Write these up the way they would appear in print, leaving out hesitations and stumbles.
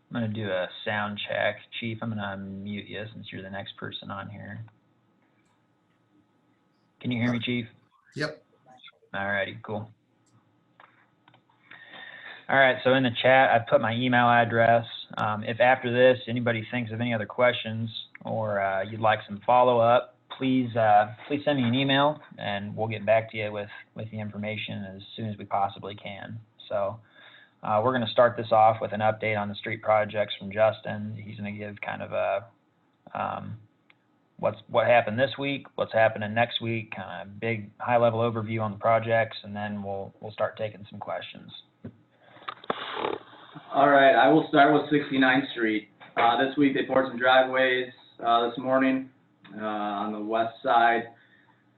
I'm going to do a sound check. Chief, I'm going to unmute you since you're the next person on here. Can you hear me, Chief? Yep. All righty, cool. All right, so in the chat, I put my email address. If after this anybody thinks of any other questions or you'd like some follow-up, please send me an email and we'll get back to you with the information as soon as we possibly can. So we're going to start this off with an update on the street projects from Justin. He's going to give kind of a what happened this week, what's happening next week, kind of big high-level overview on the projects, and then we'll start taking some questions. All right, I will start with 69th Street. This week they poured some driveways this morning on the west side.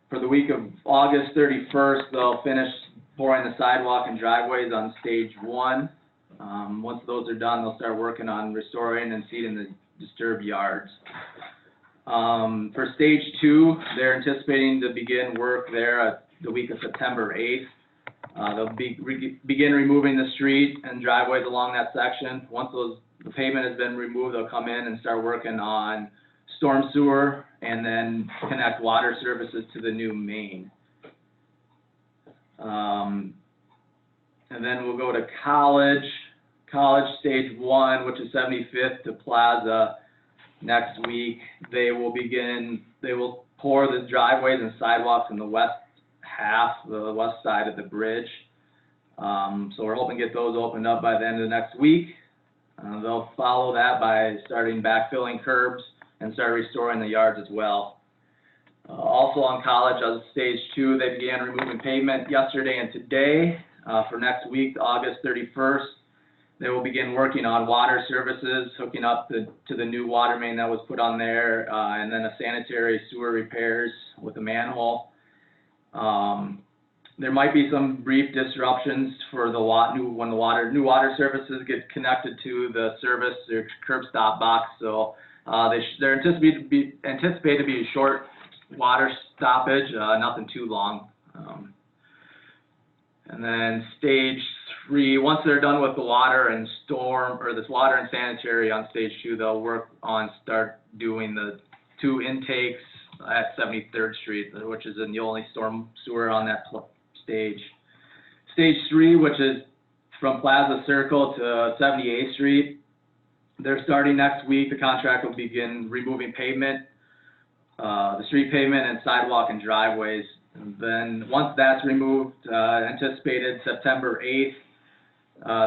For the week of August 31st, they'll finish pouring the sidewalk and driveways on stage 1. Once those are done, they'll start working on restoring and seeding the disturbed yards. For stage 2, they're anticipating to begin work there the week of September 8th. They'll begin removing the street and driveways along that section. Once the pavement has been removed, they'll come in and start working on storm sewer and then connect water services to the new main. And then we'll go to College stage 1, which is 75th to Plaza next week. They will pour the driveways and sidewalks in the west side of the bridge. So we're hoping to get those opened up by the end of next week. They'll follow that by starting backfilling curbs and start restoring the yards as well. Also on College, on stage 2, they began removing pavement yesterday and today. For next week, August 31st, they will begin working on water services, hooking up to the new water main that was put on there, and then a sanitary sewer repairs with a manhole. There might be some brief disruptions for when the new water services get connected to the service or curb stop box. So they're anticipated to be a short water stoppage, nothing too long. And then stage 3, once they're done with the water and water and sanitary on stage 2, they'll start doing the 2 intakes at 73rd Street, which is the only storm sewer on that stage. Stage 3, which is from Plaza Circle to 78th Street, they're starting next week. The contract will begin removing pavement, the street pavement and sidewalk and driveways. And then once that's removed, anticipated September 8th,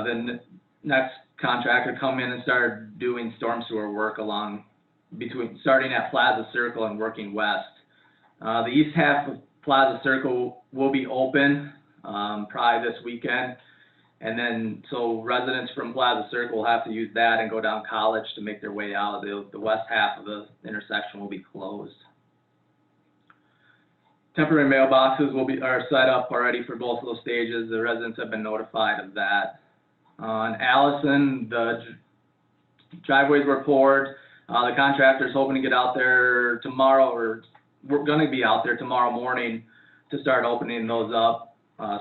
then next contractor come in and start doing storm sewer work starting at Plaza Circle and working west. The east half of Plaza Circle will be open probably this weekend, and then so residents from Plaza Circle will have to use that and go down College to make their way out. The west half of the intersection will be closed. Temporary mailboxes are set up already for both of those stages. The residents have been notified of that. On Allison, the driveways were poured. The contractor's hoping to get out there tomorrow, or we're going to be out there tomorrow morning to start opening those up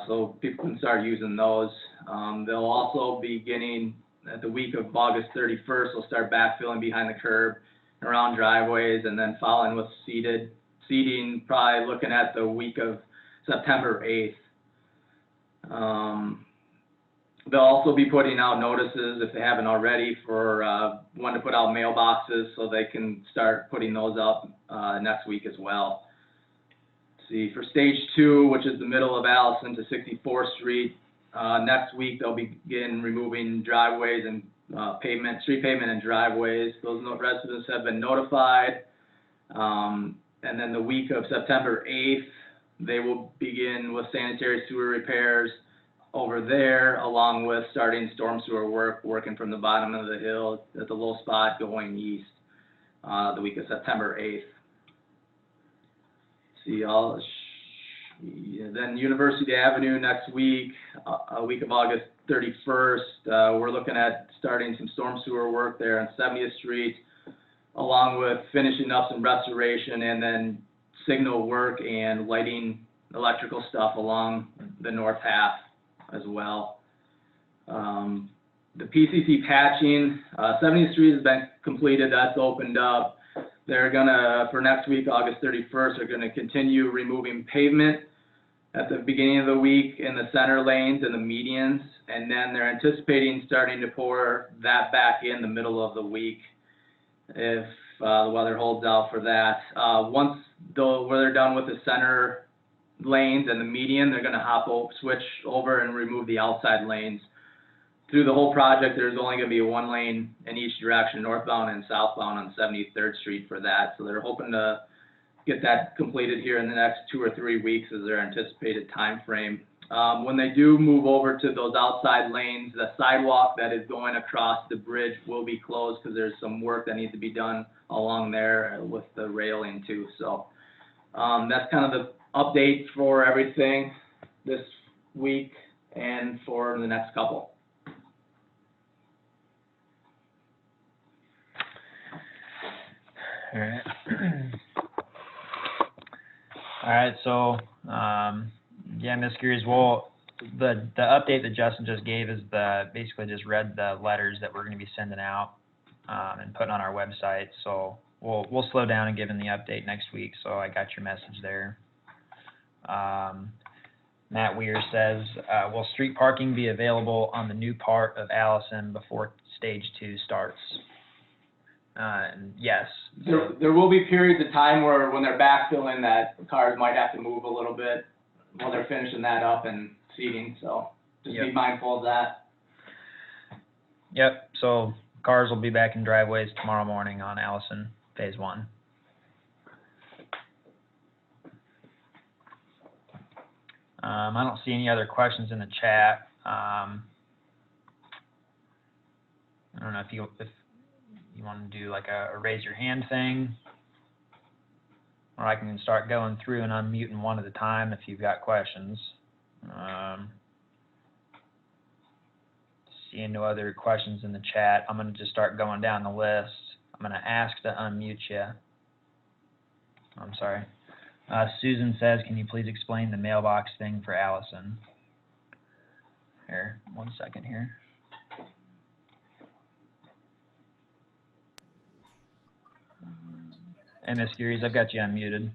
so people can start using those. They'll also be beginning at the week of August 31st. They'll start backfilling behind the curb around driveways and then following with seeding, probably looking at the week of September 8th. They'll also be putting out notices, if they haven't already, for when to put out mailboxes so they can start putting those up next week as well. See, for stage 2, which is the middle of Allison to 64th Street, next week they'll begin removing driveways and street pavement and driveways. Those residents have been notified. And then the week of September 8th, they will begin with sanitary sewer repairs over there, along with starting storm sewer working from the bottom of the hill at the low spot going east, the week of September 8th. Then University Avenue next week, a week of August 31st, we're looking at starting some storm sewer work there on 70th Street, along with finishing up some restoration and then signal work and lighting electrical stuff along the north half as well. the PCC patching, 70th Street has been completed, that's opened up. They're gonna, for next week, August 31st, they're gonna continue removing pavement at the beginning of the week in the center lanes and the medians, and then they're anticipating starting to pour that back in the middle of the week if the weather holds out for that. Once where they're done with the center lanes and the median, they're gonna switch over and remove the outside lanes. Through the whole project, there's only gonna be one lane in each direction, northbound and southbound on 73rd Street for that. So they're hoping to get that completed here in the next 2 or 3 weeks as their anticipated time frame. When they do move over to those outside lanes, the sidewalk that is going across the bridge will be closed because there's some work that needs to be done along there with the railing too. So that's kind of the update for everything this week and for the next couple. All right. All right, so, yeah, Ms. Gears, well, the update that Justin just gave is basically just read the letters that we're gonna be sending out, and putting on our website, so we'll slow down and give him the update next week, so I got your message there. Matt Weir says, will street parking be available on the new part of Allison before stage 2 starts? And yes. There will be periods of time where when they're backfilling that cars might have to move a little bit while they're finishing that up and seating, so just be mindful of that. Yep, so cars will be back in driveways tomorrow morning on Allison Phase 1. I don't see any other questions in the chat. I don't know if you want to do like a raise your hand thing, or I can start going through and unmuting one at a time if you've got questions. Seeing no other questions in the chat, I'm going to just start going down the list. I'm going to ask to unmute you. I'm sorry. Susan says, can you please explain the mailbox thing for Allison? Here, 1 second here. And Ms. Gears, I've got you unmuted.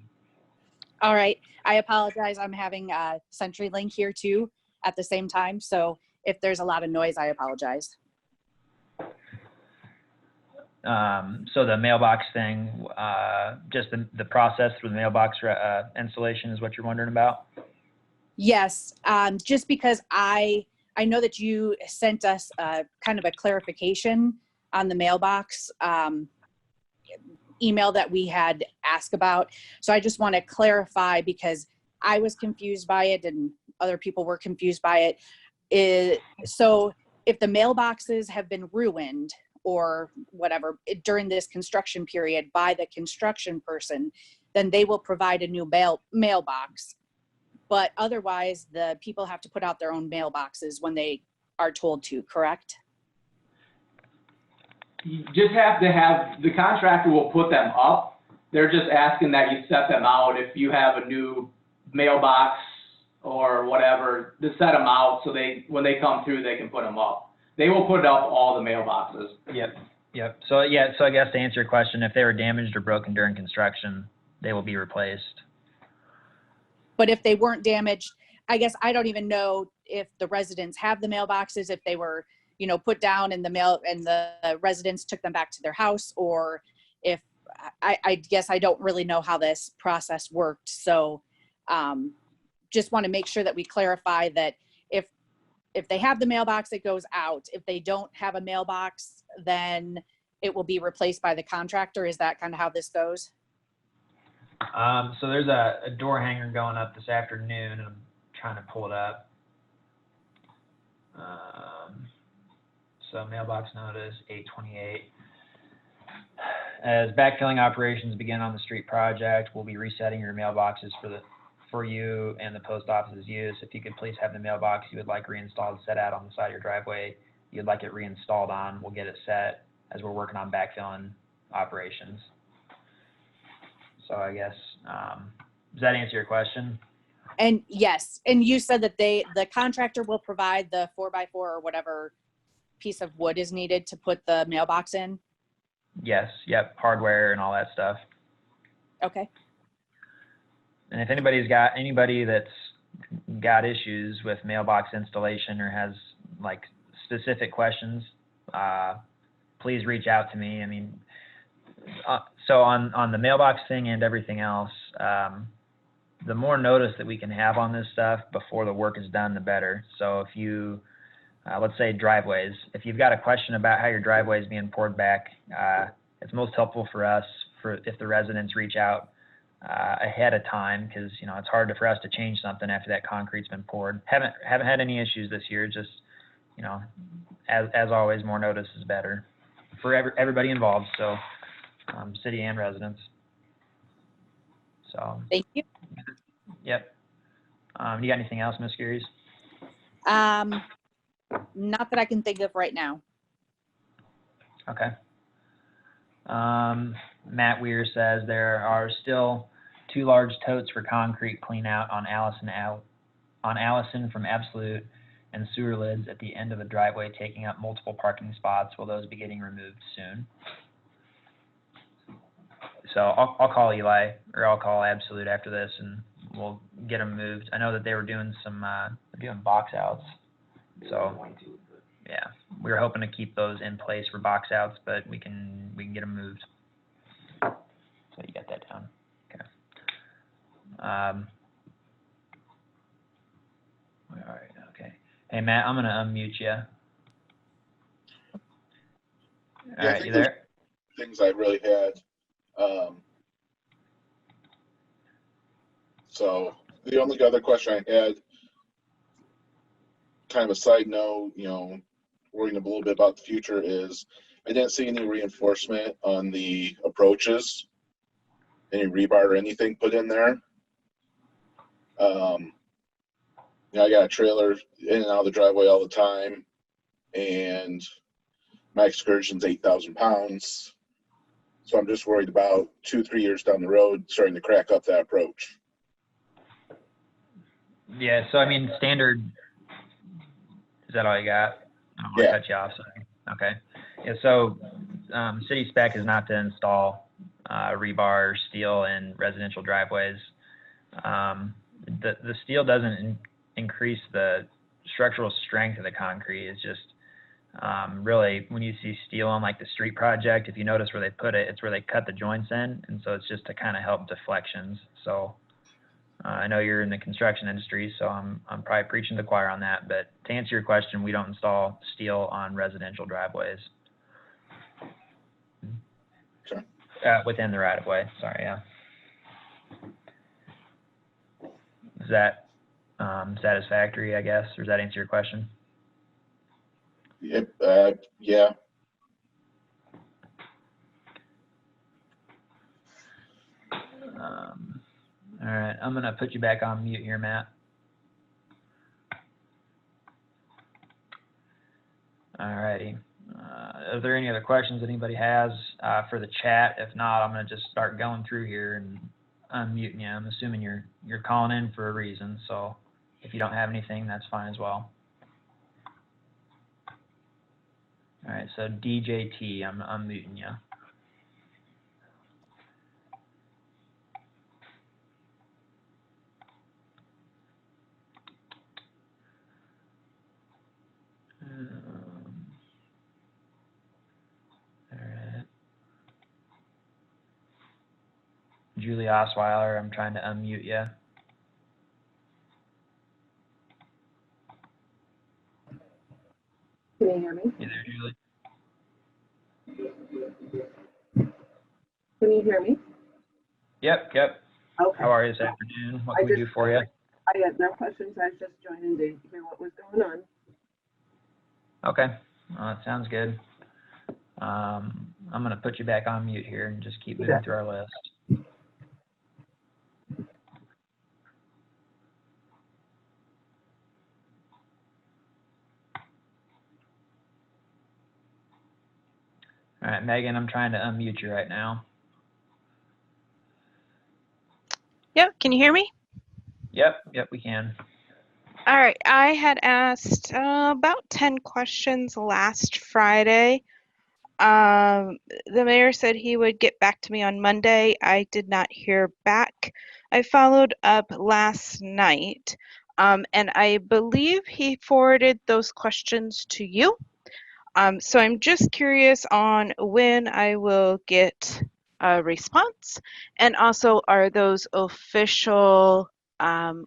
All right. I apologize. I'm having CenturyLink here too at the same time. So if there's a lot of noise, I apologize. So the mailbox thing, just the process for the mailbox installation is what you're wondering about? Yes. Just because I know that you sent us kind of a clarification on the mailbox email that we had asked about. So I just want to clarify because I was confused by it and other people were confused by it. So if the mailboxes have been ruined or whatever during this construction period by the construction person, then they will provide a new mailbox. But otherwise, the people have to put out their own mailboxes when they are told to, correct? You just have to have, the contractor will put them up. They're just asking that you set them out if you have a new mailbox or whatever, to set them out so when they come through, they can put them up. They will put up all the mailboxes. Yep. So I guess to answer your question, if they were damaged or broken during construction, they will be replaced. But if they weren't damaged, I guess I don't even know if the residents have the mailboxes, if they were, put down in the mail and the residents took them back to their house, or if I guess I don't really know how this process worked. So just want to make sure that we clarify that if they have the mailbox, it goes out. If they don't have a mailbox, then it will be replaced by the contractor. Is that kind of how this goes? So there's a door hanger going up this afternoon, and I'm trying to pull it up. So mailbox notice 8/28. As backfilling operations begin on the street project, we'll be resetting your mailboxes for you and the post office's use. If you could please have the mailbox you would like reinstalled set out on the side of your driveway you'd like it reinstalled on, we'll get it set as we're working on backfilling operations. So I guess, does that answer your question? And yes, and you said that the contractor will provide the 4x4 or whatever piece of wood is needed to put the mailbox in? Yes, yep, hardware and all that stuff. Okay. And if anybody that's got issues with mailbox installation or has like specific questions, please reach out to me. I mean, so on the mailbox thing and everything else, the more notice that we can have on this stuff before the work is done, the better. So if you, let's say driveways, if you've got a question about how your driveway is being poured back, it's most helpful for us if the residents reach out ahead of time, because it's hard for us to change something after that concrete's been poured. Haven't had any issues this year. Just as always, more notice is better for everybody involved. So city and residents. So Thank you. yep. You got anything else, Ms. Geary's? Not that I can think of right now. Okay. Matt Weir says there are still 2 large totes for concrete clean out on Allison from Absolute and sewer lids at the end of the driveway, taking up multiple parking spots. Will those be getting removed soon? So I'll call Eli, or I'll call Absolute after this, and we'll get them moved. I know that they were doing some doing box outs. So yeah, we were hoping to keep those in place for box outs, but we can get them moved. So you got that down. Okay. All right. Okay. Hey Matt, I'm gonna unmute you. All right, you there? Things I really had. So the only other question I had, kind of a side note, worrying a little bit about the future, is I didn't see any reinforcement on the approaches, any rebar or anything put in there. I got a trailer in and out of the driveway all the time, and my excursion's 8,000 pounds. So I'm just worried about 2-3 years down the road starting to crack up that approach. Yeah, so I mean, standard, is that all you got? I don't want to cut you off, sorry. Okay. Yeah, so city spec is not to install rebar or steel in residential driveways. The steel doesn't increase the structural strength of the concrete. It's just really, when you see steel on like the street project, if you notice where they put it, it's where they cut the joints in, and so it's just to kind of help deflections. So I know you're in the construction industry, so I'm probably preaching to the choir on that, but to answer your question, we don't install steel on residential driveways. Okay. Within the right of way, sorry, yeah. Is that satisfactory, I guess, or does that answer your question? Yep, All yeah. right, I'm gonna put you back on mute here, Matt. All righty. Are there any other questions anybody has for the chat? If not, I'm gonna just start going through here and unmuting you. I'm assuming you're calling in for a reason, so if you don't have anything, that's fine as well. All right, so DJT, I'm unmuting you. All right. Julie Osweiler, I'm trying to unmute you. Can you hear me? You there, Julie? Can you hear me? Yep. Okay. How are you this afternoon? What can we do for you? I had no questions. I was just joining to hear what was going on. Okay, that sounds good. I'm going to put you back on mute here and just keep moving through our list. All right, Megan, I'm trying to unmute you right now. Yep, can you hear me? Yep, we can. All right, I had asked about 10 questions last Friday. The mayor said he would get back to me on Monday. I did not hear back. I followed up last night, and I believe he forwarded those questions to you. So I'm just curious on when I will get a response, and also are those official,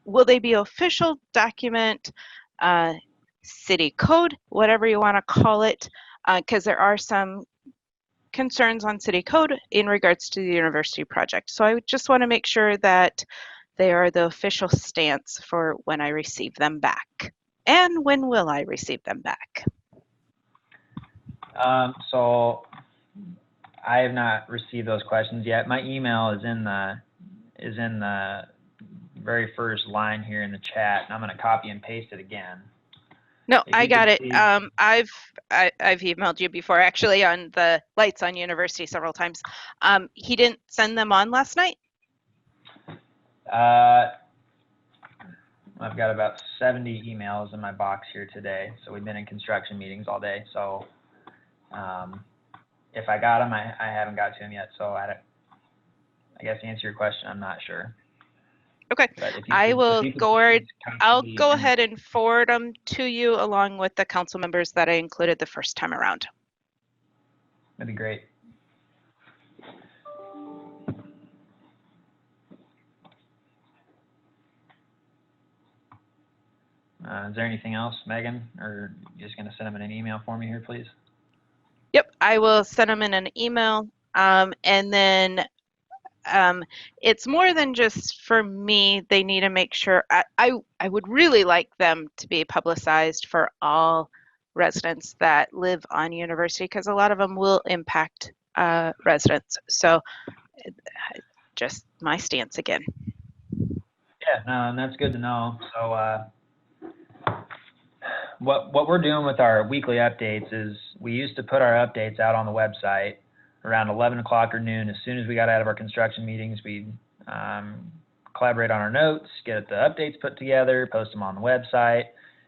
will they be official document, uh, city code, whatever you want to call it, because there are some concerns on city code in regards to the university project. So I just want to make sure that they are the official stance for when I receive them back. And when will I receive them back? So I have not received those questions yet. My email is in the very first line here in the chat, and I'm going to copy and paste it again. No, If I you got could it. please- I've emailed you before, actually, on the lights on university several times. He didn't send them on last night. I've got about 70 emails in my box here today, so we've been in construction meetings all day. So if I got them, I haven't got to them yet. So I guess to answer your question, I'm not sure. Okay, But if you I could- will if you could go. please I'll copy go and- ahead and forward them to you along with the council members that I included the first time around. That'd be great. Is there anything else, Megan, or you just gonna send them in an email for me here, please? Yep, I will send them in an email. And then it's more than just for me. They need to make sure, I would really like them to be publicized for all residents that live on university, because a lot of them will impact residents. So just my stance again. Yeah, no, and that's good to know. So what we're doing with our weekly updates is we used to put our updates out on the website around 11 o'clock or noon. As soon as we got out of our construction meetings, we'd collaborate on our notes, get the updates put together, post them on the website.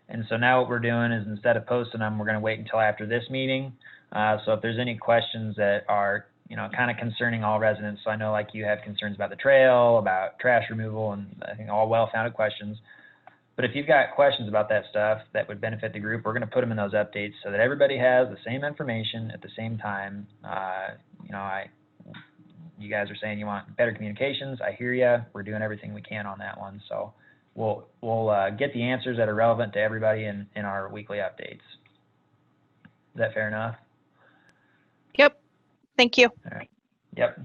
And so now what we're doing is, instead of posting them, we're going to wait until after this meeting. So if there's any questions that are, kind of concerning all residents, so I know like you had concerns about the trail, about trash removal, and I think all well-founded questions. But if you've got questions about that stuff that would benefit the group, we're going to put them in those updates so that everybody has the same information at the same time. You guys are saying you want better communications. I hear you. We're doing everything we can on that one. So we'll get the answers that are relevant to everybody in our weekly updates. Is that fair enough? Yep. Thank you. All right. Yep.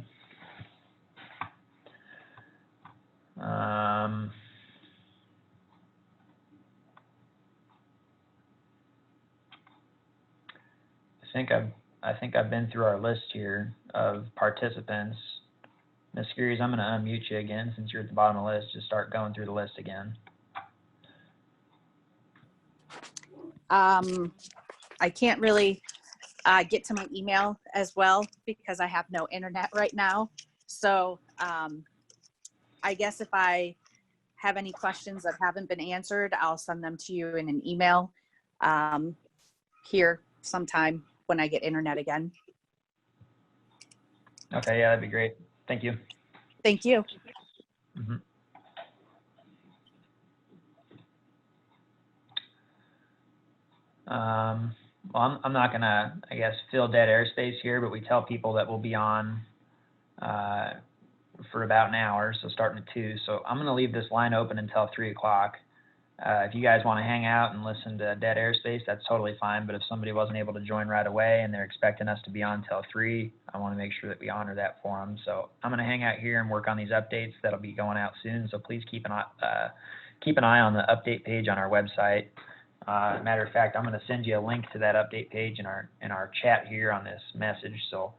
I think I've been through our list here of participants. Ms. Skeeries, I'm going to unmute you again since you're at the bottom of the list. Just start going through the list again. I can't really get to my email as well because I have no internet right now. So I guess if I have any questions that haven't been answered, I'll send them to you in an email here sometime when I get internet again. Okay, yeah, that'd be great. Thank you. Thank you. Mm-hmm. Well, I'm not gonna, I guess, fill dead airspace here, but we tell people that we'll be on for about an hour, so starting at 2. So I'm gonna leave this line open until 3 o'clock. If you guys want to hang out and listen to dead airspace, that's totally fine. But if somebody wasn't able to join right away and they're expecting us to be on till 3, I want to make sure that we honor that for them. So I'm going to hang out here and work on these updates that'll be going out soon. So please keep an eye on the update page on our website. Matter of fact, I'm going to send you a link to that update page in our chat here on this message. So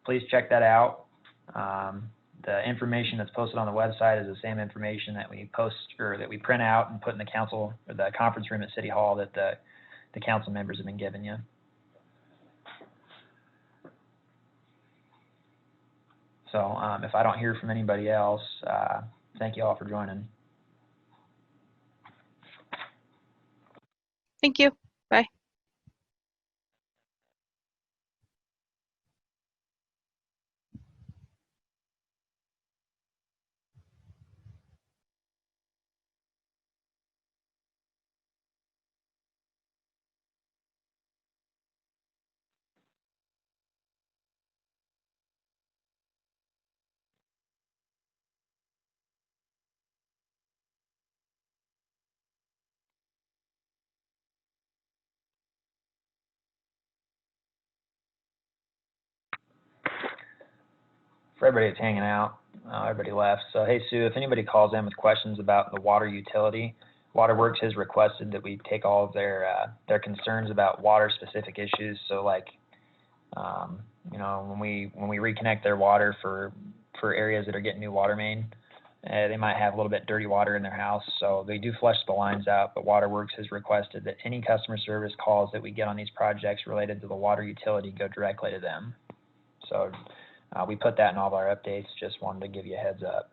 please check that out. The information that's posted on the website is the same information that we post or that we print out and put in the council or the conference room at City Hall that the council members have been giving you. So if I don't hear from anybody else, thank you all for joining. Thank you. Bye. For everybody that's hanging out, everybody left. So, hey, Sue, if anybody calls in with questions about the water utility, Waterworks has requested that we take all of their concerns about water-specific issues. So, like, you know, when we reconnect their water for areas that are getting new water main, they might have a little bit dirty water in their house, so they do flush the lines out. But Waterworks has requested that any customer service calls that we get on these projects related to the water utility go directly to them. So we put that in all of our updates. Just wanted to give you a heads up.